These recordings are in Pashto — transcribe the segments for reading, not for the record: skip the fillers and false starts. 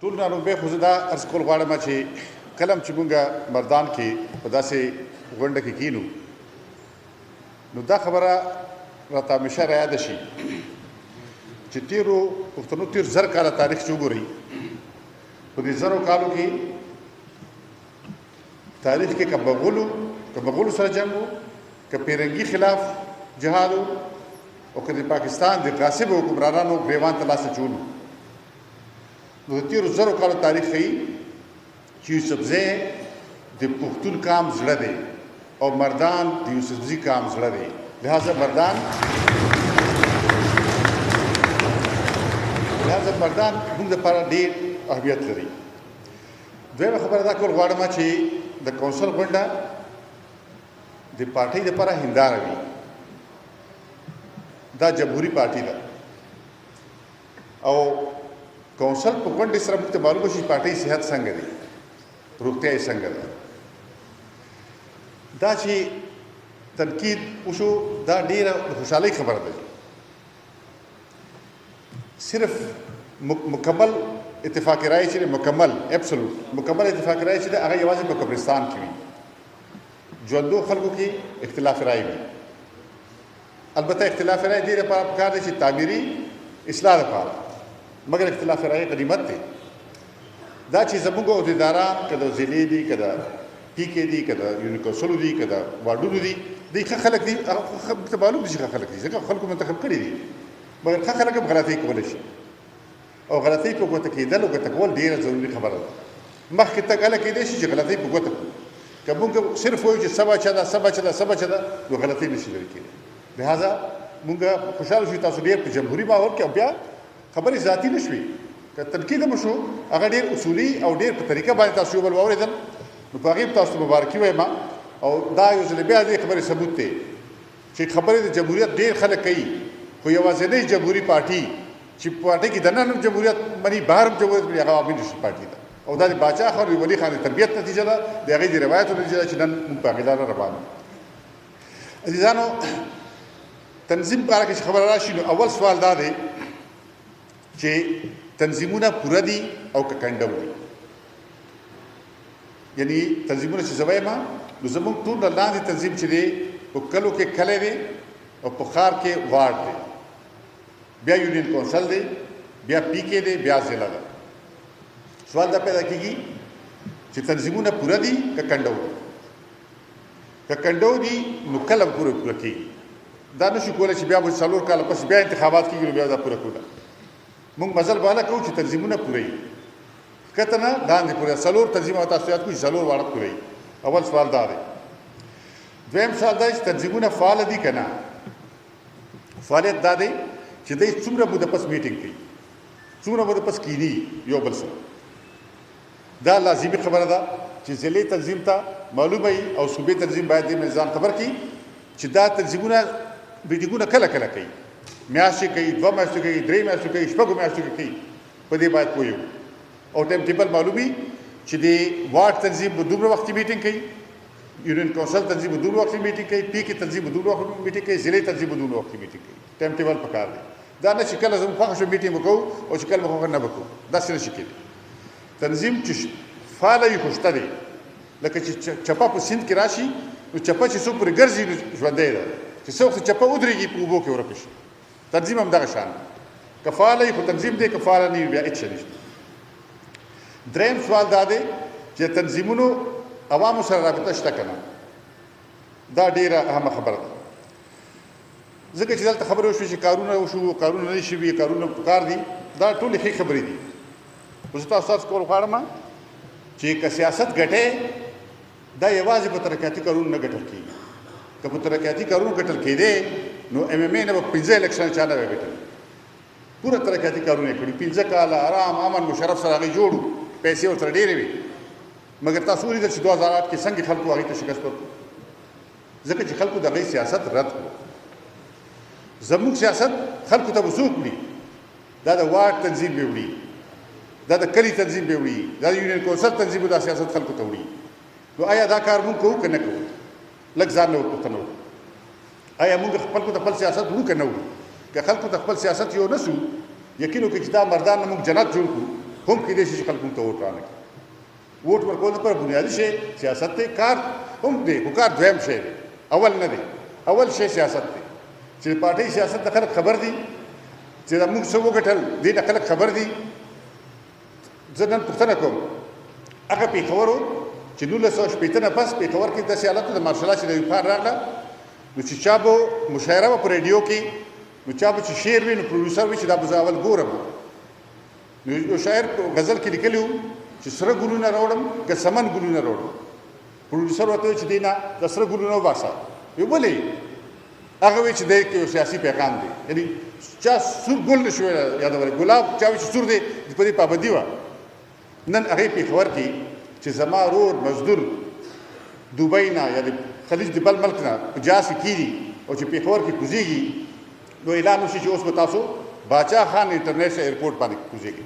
ټول ناروغۍ خو زه دا عرض کول غواړم چې کله چې مونږ مردان کې په داسې غونډه کې کینو نو دا خبره راته همیشه رایاده شي چې تېرو پښتنو تېر زر کاله تاریخ چې وګورئ په دې زرو کالو کې تاریخ کې که مغولو سره جنګ و که پیرنګي خلاف جهاد و او که د پاکستان د غاصب حکمرانانو ګریوان ته لاس اچول نو د تېرو زرو کالو تاریخ ښیي چې یوسفزی د پښتون قام زړه دی او مردان د یوسفزي قام زړه دی لہذا مردان موږ دپاره ډېر اهمیت لري دویمه خبره دا کول غواړم چې د کونسل غونډه د پارټۍ دپاره هنداره وي دا جمهوري پارټي ده او کونسل په غونډې سره موږ ته معلومه شي پارټۍ صحت څنګه دی روغتیا یې څنګه ده دا چې تنقید وشو دا ډېره د خوشحالۍ خبره ده صرف مکمل اتفاق رایې چې مکمل اتفاق رایې چې ده هغه یوازې په قبرستان کې وي ژوندو خلکو کې اختلاف رایې وي البته اختلاف رایې دې لپاره پکار دی چې تعمیري اصلاح لپاره مګر اختلاف رایې غنیمت دی دا چې زموږ عہدیداران که د ضلعې دي که د پی کې دي که د یونین کونسلو دي که د واډونو دي دوی ښه خلک دي موږ ته معلوم دي چې ښه خلک دي ځکه خلکو منتخب کړي دي مګر ښه خلک هم غلطۍ کولی شي او غلطۍ په ګوته کېدل او ګوته کول ډېره ضروري خبره ده مخکې تګ هله کېدی شي چې غلطۍ په ګوته کړو که موږ صرف وایو چې سبا چه ده نو غلطۍ نشي لرې کېدی لہذا موږ خوشحاله شو تاسو ډېر په جمهوري ماحول کې او بیا خبرې ذاتي نه شوې که تنقید هم وشو هغه ډېر اصولي او ډېر په طریقه باندې تاسو یو بل واورېدل نو په هغې تاسو ته مبارکي وایم او دا یو ځل بیا دې خبرې ثبوت دی چې خبرې د جمهوریت ډېر خلک کوي خو یوازینۍ جمهوري پارټي چې پارټۍ کې دننه هم جمهوریت مني بهر هم جمهوریت مني هغه عوامي نشي پارټي ده او دا د باچا خان ولي خان د تربیت نتیجه ده د هغې د روایتو نتیجه ده چې نن موږ په هغې لاره روان یو عزیزانو تنظیم په اړه کې چې خبره راشي نو اول سوال دا دی چې تنظیمونه پوره دي او که کنډه دي یعنی تنظیمونه چې زه وایم نو زموږ ټول نه لاندې تنظیم چې دی په کلو کې کلی دی او په ښار کې وارډ دی بیا یونین کونسل دی بیا پی کې دی بیا ضلع ده سوال دا پیدا کېږي چې تنظیمونه پوره دي که کنډه دي که کنډه دي نو کله پوره کېږي دا نشو کولی چې بیا به 4 کاله پس بیا انتخابات کېږي نو بیا دا پوره کړو موږ مزل بالا کوو چې تنظیمونه پوره وي ښکته نه لاندې پوره 4 تنظیمونه تاسو یاد کړئ 4 واړه پوره وي اول سوال دا دی دویم سوال دا چې تنظیمونه فعال دي که نه فعالیت دا دی چې دوی څومره موده پس میټینګ کوي څومره موده پس کینی یو بل سره دا لازمي خبره ده چې ضلعي تنظیم ته معلومه وي او صوبې تنظیم باید دې نظام خبر کړي چې دا تنظیمونه میټینګونه کله کله کوي میاشتې کوي 2 میاشتې کوي 3 میاشتې کوي 6 میاشتې کوي په دې باید پوه یو او ټایم ټیبل معلومي چې د واټ تنظیم به دومره وخت میټینګ کوي یونین کونسل تنظیم به دومره وخت میټینګ کوي پی کې تنظیم به دومره وخت میټینګ کوي ضلعي تنظیم به دومره وخت میټینګ کوي ټایم ټیبل پکار دی دا نه چې کله زموږ خوښه شو میټینګ وکړو او چې کله مو خوښه نه وکړو داسې نشي کېدی تنظیم چې فعاله وي خو شته دی لکه چې چپه په سیند کې راشي نو چپه چې څوک پرې ګرځي نو ژوندی ده چې څوک چپه ودرېږي په اوبو کې ورکه شي تنظیم هم دغه شان که فعاله وي خو تنظیم دی که فعاله نه وي بیا هېڅ شی نشته دریم سوال دا دی چې تنظیمونو عوامو سره رابطه شته که نه دا ډېره اهمه خبره ده ځکه چې دلته خبرې وشوې چې کارونه وشو کارونه نه شوي کارونه پکار دي دا ټولې ښې خبرې دي خو زه تاسو تاسو کول غواړم چې که سیاست ګټې دا یوازې په ترقیاتي کارونو نه ګټل کېږي که په ترقیاتي کارونو ګټل کېدی نو ایم ایم اے نه به 15 الیکشن چا نه وی ګټل پوره ترقیاتي کارونه یې کړي 15 کاله آرام امن مشرف سره هغې جوړو پیسې ورسره ډېرې وي مګر تاسو ولیدل چې 2008 کې څنګه خلکو هغې ته شکست ورکړو ځکه چې خلکو د هغې سیاست رد کړو زموږ سیاست خلکو ته به څوک وړي دا د واټ تنظیم به وړي دا د کلي تنظیم به وړي دا د یونین کونسل تنظیم به دا سیاست خلکو ته وړي نو آیا دا کار موږ کوو که نه کوو لږ ځان نه ورپوښتنه وکړو آیا موږ خلکو ته خپل سیاست وړو که نه وړو که خلکو ته خپل سیاست یو نه سو یقین وکړئ چې دا مردان نه موږ جنت جوړ کړو هم کېدای شي چې خلک موږ ته ووټ رانه کړي. ووټ ورکول لپاره بنیادي شی سیاست دی. کار هم دی خو کار دویم شی دی، اول نه دی. اول شی سیاست دی چې د پارټۍ سیاست د خلک خبر دي چې دا موږ څه وګټل، دې نه خلک خبر دي. زه نن پوښتنه کوم، هغه پېښور و چې 1960 نه پس پېښور کې داسې حالت د مارشل چې د ایوب خان راغله، نو چې چا به مشاعره وه په ریډیو کې، نو چا به چې شعر وي نو پروډیوسر وي چې دا به زه اول ګورم. نو یو شاعر په غزل کې لیکلي وو چې سره ګلونه راوړم که سمن ګلونه راوړم. پروډیوسر ورته وایي چې دی نه د سره ګلونه وباسه. وی ولې؟ هغه وایي چې دی کې یو سیاسي پیغام دی، یعنی چا سور ګل نه شو یادولی، ګلاب چا وایي چې سور دی په دې پابندي وه. نن هغې پېښور کې چې زما ورور مزدور دوبۍ نه یا د خلیج د بل ملک نه په جهاز کې کېږي او چې پېښور کې کوزېږي، نو اعلان وشي چې اوس به تاسو باچا خان انټرنیشنل ایرپورټ باندې کوزېږي.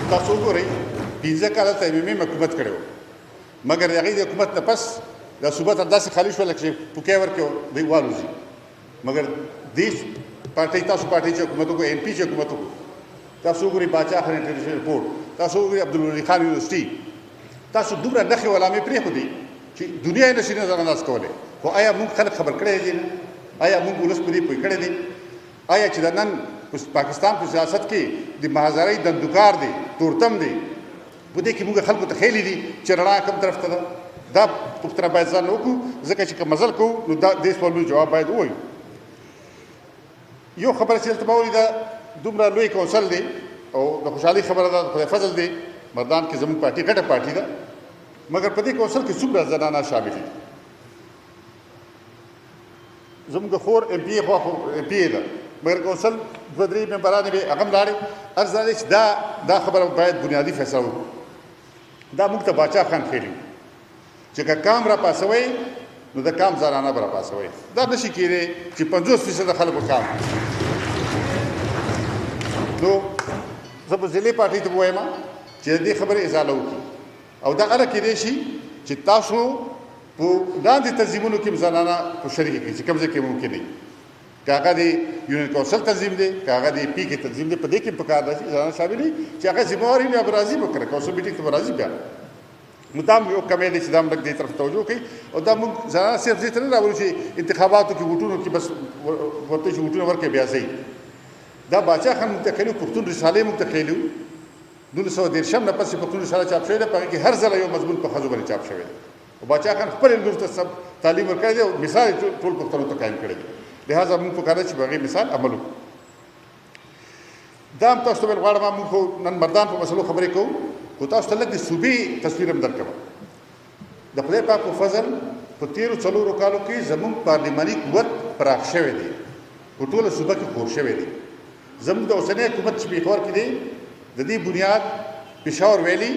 تاسو وګورئ 15 کاله ته MMM حکومت کړی و، مګر د هغې د حکومت نه پس دا صوبه ته داسې خالي شوله چې پوکی ورکړي دوی والوځي. مګر دې پارټۍ تاسو پارټۍ چې حکومت وکړو، MP چې حکومت وکړو، تاسو وګورئ باچا خان انټرنیشنل ایرپورټ، تاسو وګورئ عبدالولي خان یونیورسټي، تاسو دومره نښې علامې پرېښودې چې دنیا یې نشي نظر انداز کولی. خو آیا موږ خلک خبر کړی دی نه؟ آیا موږ ولس په دې پوه کړی دی؟ آیا چې د نن پاکستان په سیاست کې د مهازارۍ دندوکار دی، تورتم دی، په دې کې موږ خلکو ته ښیلي دي چې رڼا کوم طرف ته ده؟ دا پوښتنه باید ځان وکړو، ځکه چې که مزل کوو نو دا دې سوالونو جواب باید ووایو. یو خبره چې دلته به ولیده، دومره لوی کونسل دی او د خوشحالۍ خبره ده، د خدای فضل دی، مردان کې زموږ پارټي ګټه پارټي ده، مګر په دې کونسل کې څومره زنانه شامل دي؟ زموږ خور MP خوا MP ده، مګر کونسل 2-3 ممبران به هغه هم لاړې. عرض دا دی چې دا خبره باید بنیادي فیصله وکړو. دا موږ ته باچا خان ښیلي چې که کام را پاسوئ نو د کام زنانه به را پاسوئ. دا نشي کېدی چې 50% خلکو کام. نو زه به ضلعي پارټۍ ته ووایم چې د دې خبرې ازاله وکړي، او دا هله کېدی شي چې تاسو په لاندې تنظیمونو کې زنانه په شریکه کړي چې کوم ځای کې ممکن وي، که هغه د یونین کونسل تنظیم دی، که هغه د EP کې تنظیم دی، په دې کې پکار ده چې زنانه شامل وي چې هغه ذمهوار وي. بیا به راځي به کړه کونسل میټینګ ته به راځي. بیا نو دا یو کمی دی چې دا هم لږ دې طرف توجه کوي. او دا موږ زنانه صرف دې ته نه راولو چې انتخاباتو کې ووټونو کې بس ورته چې ووټونه ورکړي بیا ځئ. دا باچا خان موږ ته ښیلي، پښتون رسالې موږ ته ښیلي 1913 نه پس چې پښتون رساله چاپ شوې ده، په هغې کې هر ځله یو مضمون په ښځو باندې چاپ شوی دی. او باچا خان خپل لور ته سب تعلیم ورکړی دی او مثال یې ټول پښتنو ته قایم کړی دی. لہذا موږ پکار ده چې په هغې مثال عمل وکړو. دا هم تاسو ته ویل غواړم، موږ خو نن مردان په مسلو خبرې کوو، خو تاسو ته لږ د صوبې تصویر هم درکوم. د خدای پاک په فضل په تېرو 4 کالو کې زموږ پارلماني قوت پراخ شوی دی، په ټوله صوبه کې خور شوی دی. زموږ د اوسنۍ حکومت چې پېښور کې دی، د دې بنیاد پېښور ویلي،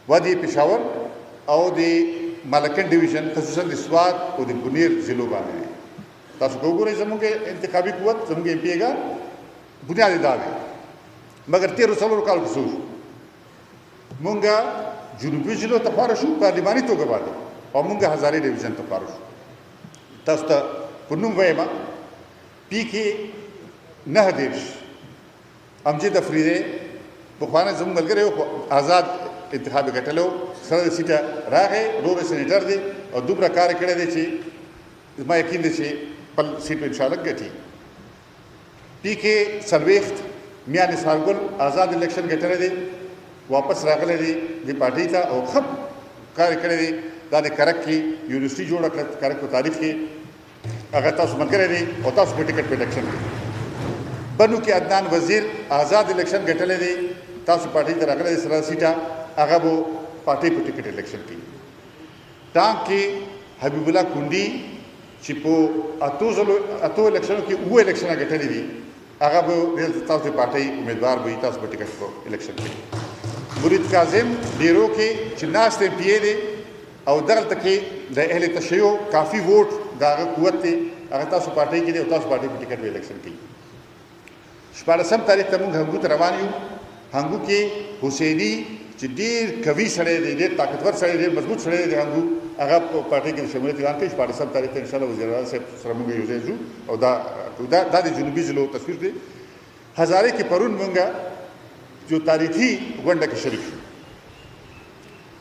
وادي پېښور او د مالکن ډیویژن خصوصا د سوات او د بونیر ضلعو باندې دی. تاسو که وګورئ زموږ انتخابي قوت زموږ MP ګه بنیاد یې دا دی. مګر 13 کالو کې څه وشو؟ مونږ جنوبي ضلعو ته خواره شو پارلماني توګه باندې، او مونږ هزارې ډیویژن ته خواره شو. تاسو ته په نوم وایم PK 9 امجد افریدی پخوانی زموږ ملګری و، آزاد انتخاب یې ګټلی و، سره د سیټه راغی، ورور یې سینیټر دی او دومره کار یې کړی دی چې زما یقین دی چې خپل سیټ به انشاءالله ګټي. PK 40 میاں نثار ګل آزاد الیکشن ګټلی دی، واپس راغلی دی دې پارټۍ ته او ښه کار یې کړی دی. دا د کرک کې یونیورسټي جوړه کړه، کرک په تاریخ کې هغه تاسو ملګری دی او تاسو په ټکټ په الیکشن کې. بنو کې عدنان وزیر آزاد الیکشن ګټلی دی، تاسو پارټۍ ته راغلی دی، سره سیټه هغه به پارټۍ په ټکټ الیکشن کې. ټانک کې حبیب الله کونډي چې په 8 الیکشنو کې 9 الیکشنه ګټلي دي، هغه به تاسو د پارټۍ امیدوار به وي، تاسو په ټکټ په الیکشن کې. مرید کاظم ډیرو کې چې ناست MP دی او دغلته کې د اهل تشیع کافي ووټ د هغه قوت دی، هغه تاسو پارټۍ کې دی او تاسو پارټۍ په ټکټ په الیکشن کې. 14 تاریخ ته موږ هنګو ته روان یو. هنګو کې حسیني چې ډېر قوي سړی دی، ډېر طاقتور سړی دی، ډېر مضبوط سړی دی د هنګو، هغه په پارټي کې شمولیت اعلان کړي 14 تاریخ ته ان شاء الله وزیر اعلی صاحب سره موږ یو ځای ځو او دا د جنوبي ضلعو تصویر دی هزاره کې پرون موږ جو تاریخي غونډه کې شریک شو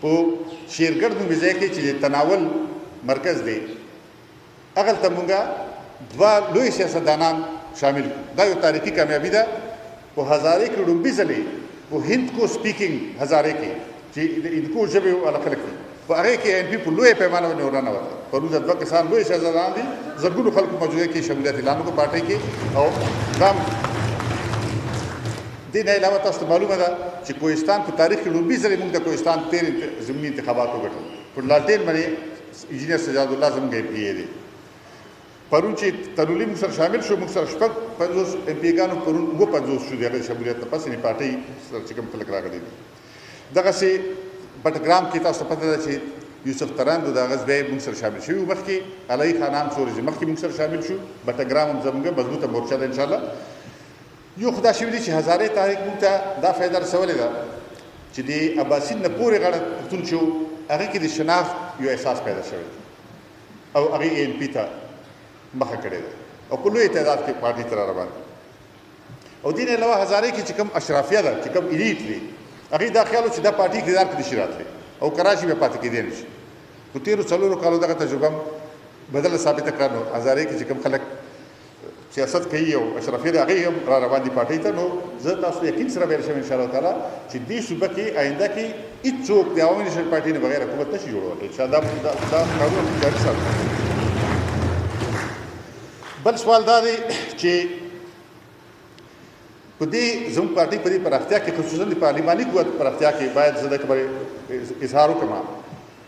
په شیرګړ نومې ځای کې چې تناول مرکز دی هغه ته موږ دوه لوی سیاستدانان شامل دا یو تاریخي کامیابی ده په هزاره کې لومبي ځلې په هند کو سپیکینګ هزاره کې چې انکو ژبه والا خلک دي په هغه کې ان پی په لوی پیمانه باندې ورانه وته پرون د دوه کسان لوی سیاستدان دي زرګونو خلکو موجوده کې شمولیت اعلان وکړ پارټي کې او دام دې نه علاوه تاسو معلومه ده چې کوهستان په تاریخ کې لومبي ځلې موږ د کوهستان 13 ضمني انتخابات وکړل په لالټین باندې انجینر سجاد الله زموږ ایم پی دی پرون چې تنولی موږ سره شامل شو موږ سره شپږ 50 ایم پی ګانو پرون 50 شو دغه شمولیت ته پسې پارټي سره چې کوم خلک راغلي دي دغه سي بټګرام کې تاسو پته ده چې یوسف تراندو د غزبې موږ سره شامل شو مخکې علي خانام سوري مخکې موږ سره شامل شو بټګرام هم زموږ مضبوطه مورچه ده ان شاء الله یو خدای شي دي چې هزاره تاریخ موږ ته دا فائدہ رسولې ده چې د عباسین نه پورې غړ پښتون شو هغه کې د شناخت یو احساس پیدا شوی او هغه ان پی ته مخه کړی ده او په لوی تعداد کې پارټي تر روان او دین علاوه هزاره کې چې کوم اشرافیه ده چې کوم الیټ دي هغه دا خیال چې دا پارټي اقتدار کې شي راتلی او کراچي به پاتې کېدی نشي په تیرو څلورو کالو دغه تجربه بدل ثابته کړنو هزاره کې چې کوم خلک سیاست کوي او اشرافیه ده هغه هم را روان دي پارټي ته نو زه تاسو یقین سره ویل شم ان شاء الله تعالی چې دې صوبه کې آینده کې هیڅوک د عوامي نشل پارټي نه بغیر حکومت نشي جوړولی ان شاء الله دا قانون جاري ساتي بل سوال دا دی چې په دې زموږ پارټي په دې پراختیا کې خصوصا د پارلماني قوت پراختیا کې باید زه د خبرې اظهار وکړم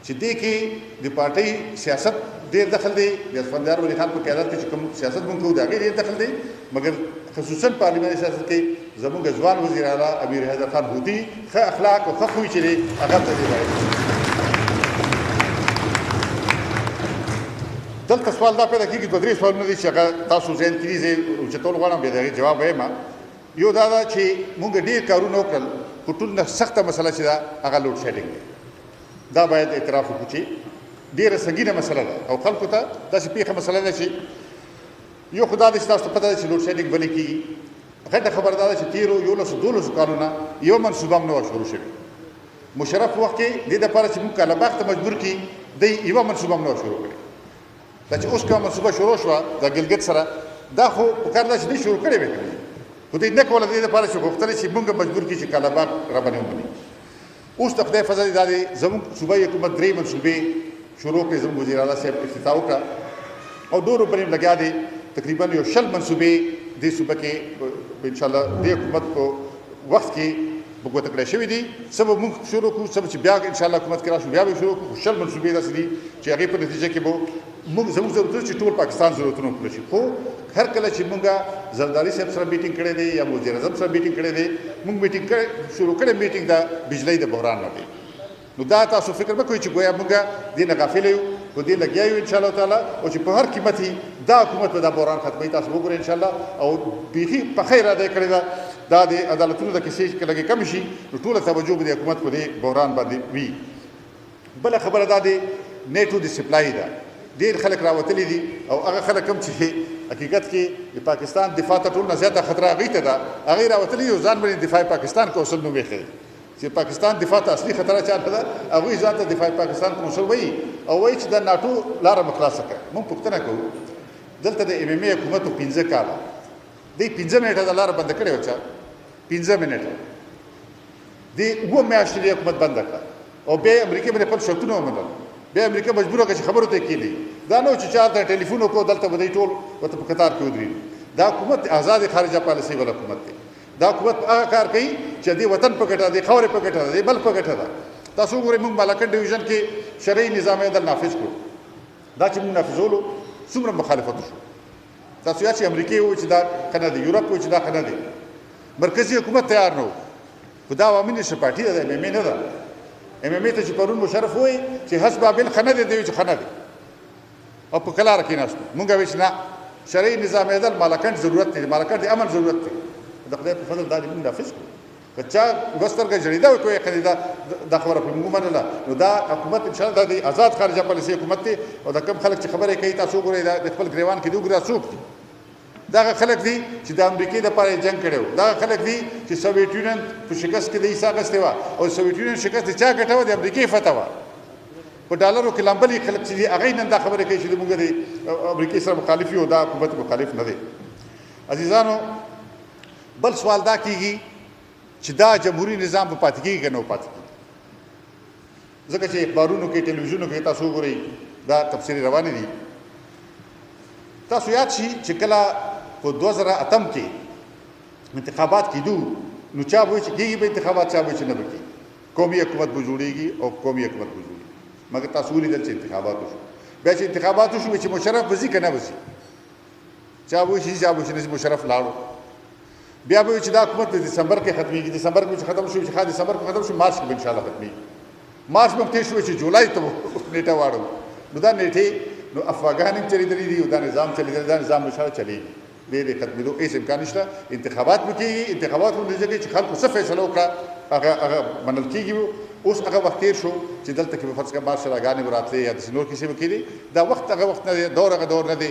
چې دې کې د پارټي سیاست ډېر دخل دی د اسفندیار ولی خان په قیادت کې چې کوم سیاست مونږ کوو د هغې ډېر دخل دی مګر خصوصا پارلماني سیاست کې زموږ ځوان وزیر اعلی امیر حیدر خان هوتي ښه اخلاق او ښه خوی چې دی هغه ته دی باید دلته سوال دا پیدا کېږي دوه درې سوالونه دي چې هغه تاسو ذهن کې دي زه اوچتول غواړم بیا د هغې جواب وایم یو دا ده چې مونږ ډېر کارونه وکړل خو ټول نه سخته مسله چې ده هغه لوډ شیډینګ دی دا باید اعتراف وکړو چې ډېره سنګینه مسله ده او خلکو ته داسې پیښه مسله ده چې یو خو دا ده چې تاسو ته پته ده چې لوډ شیډینګ ولې کېږي غټه خبره دا ده چې تېرو 11 کالو نه یوه منصوبه هم نه وه شروع شوې مشرف وخت کې دې دپاره چې مونږ کالاباغ ته مجبور کړي دی یوه منصوبه هم نه وه شروع کړې دا چې اوس کومه منصوبه شروع شوه د ګلګت سره دا خو پکار ده چې دوی شروع کړې وې خو دوی نه کوله دې دپاره چې غوښتل چې مونږ مجبور کړي چې کالاباغ راباندې ومني اوس د خدای فضل دا دی زموږ صوبایي حکومت 3 منصوبې شروع کړې زموږ وزیر اعلی صاحب افتتاح وکړه او ډېرو پرې لګیا دی تقریبا یو 60 منصوبې دې صوبه کې انشاءالله دې حکومت په وخت کې بګوته کړی شوي دي څه به مونږ شروع کړو څه چې بیا انشاءالله حکومت کې راشو بیا به شروع کړو 60 منصوبې داسې دي چې هغې په نتیجه کې به مونږ زموږ ضرورت چې ټول پاکستان ضرورتونه پوره شي خو هر کله چې مونږ زرداری صاحب سره میټینګ کړی دی یا وزیر اعظم سره میټینګ کړی دی مونږ میټینګ شروع کړی میټینګ د بجلی د بحران نه دی نو دا تاسو فکر مه کوئ چې ګویا مونږ دې نه غافل یو خو دې لګیا یو انشاءالله تعالی او چې په هر قیمت دا حکومت به دا بحران ختموي تاسو وګورئ انشاءالله او بیخي پخې اراده یې کړې ده دا د عدالتونو د کیسې چې لږې کم شي نو ټوله توجه به د حکومت په دې بحران باندې وي بله خبره دا دی نیټو د سپلای ده ډېر خلک راوتلي دي او هغه خلک هم چې حقیقت کې د پاکستان دفاع ته ټول نه زیاته خطره هغوی ته ده هغوی راوتلي دي او ځان باندې دفاع پاکستان کونسل نوم ایښی دی چې پاکستان دفاع ته اصلي خطره چاته ده هغوی ځان ته دفاع پاکستان کونسل وایي او وایي چې د ناټو لاره مو خلاصه کړه موږ پوښتنه کوو دلته د ایم ایم ای حکومت 15 کاله دی 15 منټه د لاره بنده کړې وه چا 15 منټه دی 7 میاشتې د حکومت بنده کړه او بیا یې امریکې باندې خپل شرطونه ومنل بیا امریکا مجبوره کړه چې خبرو ته یې کېلي دا نه و چې چا ته ټلیفون وکړو دلته به دی ټول ورته په قطار کې ودرېږي دا حکومت آزاد خارجه پالیسۍ والا حکومت دی دا حکومت هغه کار کوي چې د وطن په ګټه د خاورې په ګټه ده د بل په ګټه ده تاسو وګورئ موږ مالکن ډویژن کې شرعي نظام عدل نافذ کړو دا چې موږ نافذولو څومره مخالفت وشو تاسو یا چې امریکې ووایي چې دا ښه نه دی یورپ ووایي چې دا ښه نه دی مرکزي حکومت تیار نه و خو دا عوامي نشر پارټي ده د ایم ایم ای نه ده ایم ایم ای ته چې پرون مشرف وایي چې حسب بابل ښه نه دی دی وایي چې ښه نه دی او په کلاره کېناستو مونږ وایي چې نه شرعي نظام عدل مالکن ضرورت دی مالکن د امن ضرورت دی د خدای په فضل دا دې مونږ نافظ کړو که چا وسترګه جړېده وي کوی خدای دا خبره په موږ منله نو دا حکومت ان شاء الله د آزاد خارجه پالیسي حکومت دی او دا کم خلک چې خبرې کوي تاسو ګورئ د خپل ګریوان کې دی ګورئ څوک دي دا خلک دي چې د امریکای لپاره جنگ کړو دا خلک دي چې سوویت یونین په شکست کې د حصہ غستې و او سوویت یونین شکست چا ګټه و د امریکای فتح و په ډالرو کې لامبلي خلک چې هغه نن دا خبره کوي چې موږ د امریکای سره مخالف یو دا حکومت مخالف نه دی عزیزانو بل سوال دا کیږي چې دا جمهوریت نظام په پاتې کېږي که نه پاتې کېږي ځکه چې اخبارونو کې ټلویزیونو کې تاسو ګورئ دا تبصرې روانې دي تاسو یاد شي چې کله په 2008 کې انتخابات کېدو نو چا به چې کېږي به انتخابات چا به چې نه به کېږي قومي حکومت به جوړېږي او قومي حکومت به جوړېږي مګر تاسو ولیدل چې انتخابات وشو بیا چې انتخابات وشو چې مشرف به ځي که نه به ځي چا به شي چا به شي مشرف لاړو بیا به چې دا حکومت د دسمبر کې ختمېږي دسمبر کې چې ختم شو چې دسمبر کې ختم شو مارچ کې به انشاءالله ختمېږي مارچ به تېر شو چې جولای ته نیټه واړو نو دا نیټې نو افغانان هم چلیدلي دي او دا نظام چلیدلی دا نظام انشاءالله چلیږي ډېرې ختمېدو هېڅ امکان نشته انتخابات به کېږي انتخابات به نتیجه کوي چې خلکو څه فیصله وکړه هغه منل کېږي اوس هغه وخت تېر شو چې دلته کې به فرض کړه مارشالاګانې به راتلې یا داسې نور کیسې به کېدې دا وخت هغه وخت نه دی دور هغه دور نه دی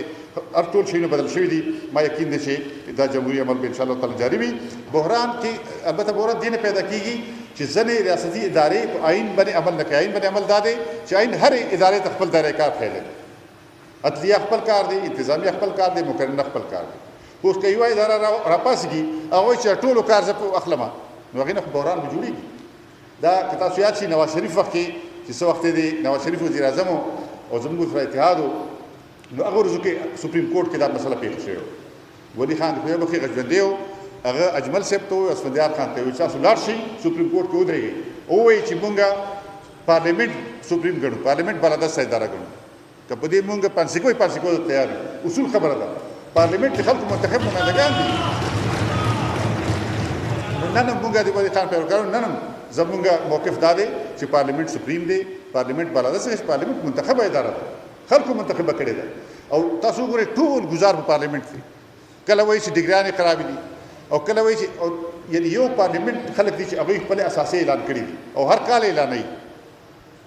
هر ټول شیونه بدل شوي دي ما یقین دی چې دا جمهوري عمل به انشاءالله تعالی جاري وي بحران کې البته بحران دې نه پیدا کېږي چې ځینې ریاستي ادارې په آئین باندې عمل نه کوي آئین باندې عمل دا دی چې آئین هرې ادارې ته خپل دایره کار ښیلی عدلیه خپل کار دی انتظامیه خپل کار دی مقننه خپل کار دی اوس که یوه اداره راپاسېږي هغه وایي چې ټولو کار زه اخلم نو هغې نه خو بحران به جوړېږي دا که تاسو یاد شي نواز شریف وخت کې چې څه وخت دی نواز شریف وزیر اعظم او زموږ سره اتحاد نو هغه ورځو کې سپریم کورټ کې دا مسله پیښه شوې ولی خان د خدای بخښي ژوندی و هغه اجمل صاحب ته وویل اسفندیار خان ته وویل چې تاسو لاړ شئ سپریم کورټ کې ودرېږئ ووایي چې مونږ پارلیمنټ سپریم ګڼو پارلیمنټ بالادسته اداره ګڼو که په دې مونږ پانسیکو ته تیار یو اصول خبره ده پارلیمنټ د خلکو منتخب نمایندګان دي نن هم مونږ د ولي خان پیروکاران نن هم زمونږ موقف دا دی چې پارلیمنټ سپریم دی پارلیمنټ بالادسته دی پارلیمنټ منتخبه اداره ده خلکو منتخبه کړې ده او تاسو وګورئ ټول ګزار په پارلیمنټ دی کله وایي چې ډګریانې خرابې دي او کله وایي چې یعنې یو پارلیمنټ خلک دي چې هغوی خپلې اساسې اعلان کړي دي او هر کال اعلانوي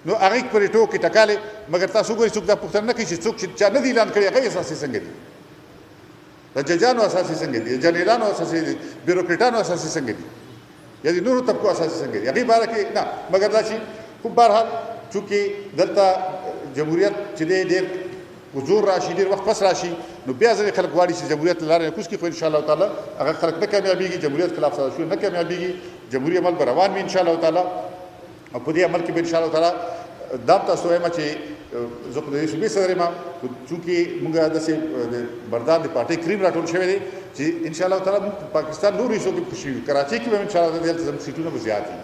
نو هغې پرې ټوکې ټکالې مګر تاسو وګورئ څوک دا پوښتنه نه کوي چې څوک چې چا نه دي اعلان کړي هغه اساسې څنګه دي د ججانو اساسې څنګه دي د جنرالانو اساسې دي بیروکریټانو اساسې څنګه دي یا د نورو طبقو اساسې څنګه دي هغې باره کې نه مګر دا چې خو بهرحال چونکې دلته جمهوریت چې دی ډېر حضور راشي ډېر وخت پس راشي نو بیا ځینې خلک غواړي چې جمهوریت له لارې کوز کړي خو انشاءالله تعالی هغه خلک نه کامیابېږي جمهوریت خلاف سازشونه نه کامیابېږي جمهوري عمل به روان وي انشاءالله تعالی او په دې عمل کې به انشاءالله تعالی دا تاسو وایم چې زه خو د دې صوبې صدر یم چونکې موږ داسې د بردار د پارټۍ کریم راټول شوی دی چې انشاءالله تعالی موږ پاکستان نورو حصو کې خوشي یو کراچۍ کې به انشاءالله دلته زموږ سیټونه به زیات وي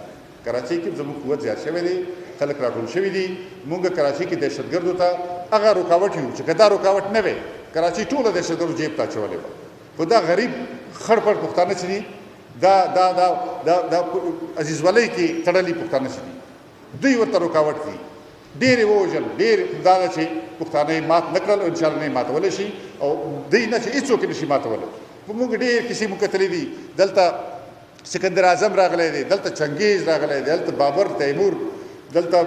کراچۍ کې زموږ قوت زیات شوی دی خلک راټول شوي دي موږ کراچۍ کې دهشتګردو ته هغه رکاوټ یو چې که دا رکاوټ نه وی کراچۍ ټوله دهشتګردو جیب ته اچولې وه خو دا غریب خړ پړ پښتانه چې دي دا عزیزولۍ کې تړلي پښتانه چې دي دوی ورته رکاوټ دي ډېرې ووژل ډېر دا ده چې پښتانه یې مات نه کړل انشاءالله نه یې ماتولی شي او دوی نه چې هېڅوک یې نه شي ماتولی موږ ډېر کیسې مو کتلې دي دلته سکندر اعظم راغلی دی دلته چنګیز راغلی دی دلته بابر تیمور دلته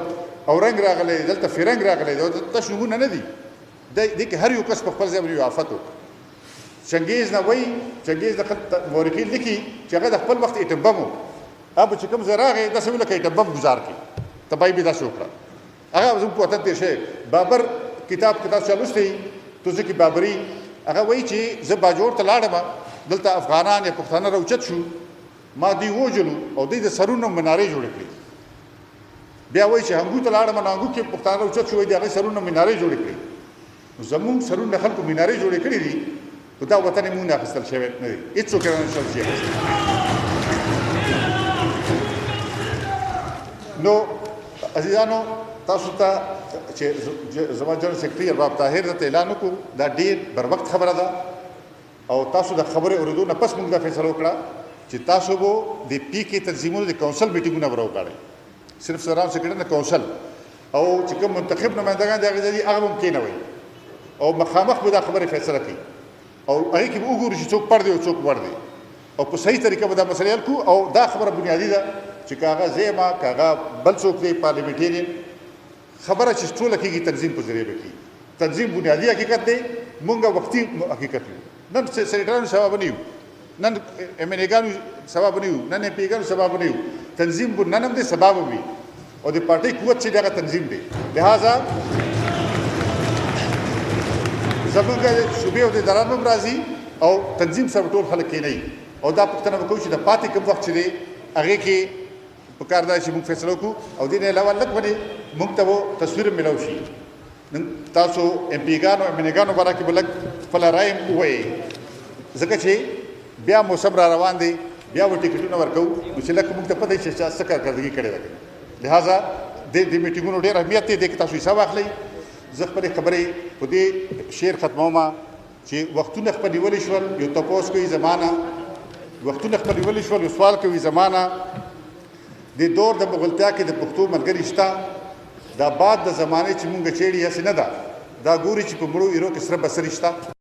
اورنګ راغلی دی دلته فرنګ راغلی دی تش نومونه نه دي دې کې هر یو کس په خپل ځای باندې یو آفت وکړ چنګیز نه وایي چنګیز د مورخین لیکي چې هغه د خپل وخت ایټم بم و هغه چې کوم ځای راغی داسې ویل لکه ایټم بم ګزار کړي تباهي به داسې وکړه هغه زموږ په وطن تېر شوی بابر کتاب چا لوستی توزکي بابري هغه وایي چې زه باجوړ ته لاړم دلته افغانان یا پښتانه راوچت شو ما دوی ووژلو او دوی د سرونو منارې جوړې کړې بیا وایي چې هنګو ته لاړم هنګو کې پښتانه راوچت شو د هغې سرونو منارې جوړې کړې نو زموږ سرونه خلکو منارې جوړې کړې دي خو دا وطن یې مونږ نه اخیستل شوی نه دی هېڅوک یې نه شول شي نو عزیزانو تاسو ته چې زما جنرال سیکرټري ارباب طاهر درته اعلان وکړو دا ډېر بر وخت خبره ده او تاسو د خبرې اورېدو نه پس موږ دا فیصله وکړه چې تاسو به د پی کې تنظیمونو د کونسل میټینګونه به راوکاړئ صرف صدران سیکرټري نه کونسل او چې کوم منتخب نمایندګان دي هغې ځای دي هغه به هم کېنوئ او مخامخ به دا خبرې فیصله کوي او هغې کې به وګورو چې څوک پړ دی او څوک وړ دی او په صحیح طریقه به دا مسله حل کړو او دا خبره بنیادي ده چې که هغه زه یم که هغه بل څوک دی پارلیمنټیرین خبره چې ټوله کېږي تنظیم په ذریعه به کېږي تنظیم بنیادي حقیقت دی مونږ وختي حقیقت یو نن سینیټرانو سبب نه یو نن ایم این اګانو سبب نه یو نن ایم پی ګانو سبب نه یو تنظیم به نن هم دی سبب وي او د پارټۍ قوت چې دی هغه تنظیم دی لہذا زموږ صوبې او د ادارانو هم راځي او تنظیم سره ټول خلک کېنئ او دا پوښتنه به کوو چې د پاتې کوم وخت چې دی هغې کې پکار ده چې موږ فیصله وکړو او دې نه علاوه لږ باندې موږ ته به تصویر میلاو شي نن تاسو ایم پی ګانو ایم این ګانو باره کې به لږ خپله رایه ووایئ ځکه چې بیا موسم را روان دی بیا به ټکټونه ورکوو نو چې لږ موږ ته پته وي چې چا څه کارکردګي کړې ده لہذا د میټینګونو ډېر اهمیت دی دې کې تاسو حساب واخلئ زه خپلې خبرې په دې شعر ختمومه چې وختونه خپل نیولي شول یو تپوس کوي زمانه وختونه خپل نیولي شول یو سوال کوي زمانه د دور د مغلتیا کې د پښتو ملګري شته دا بعد د زمانې چې مونږ چیړي هسې نه ده دا ګوري چې په مړو ایرو کې سره بسري شته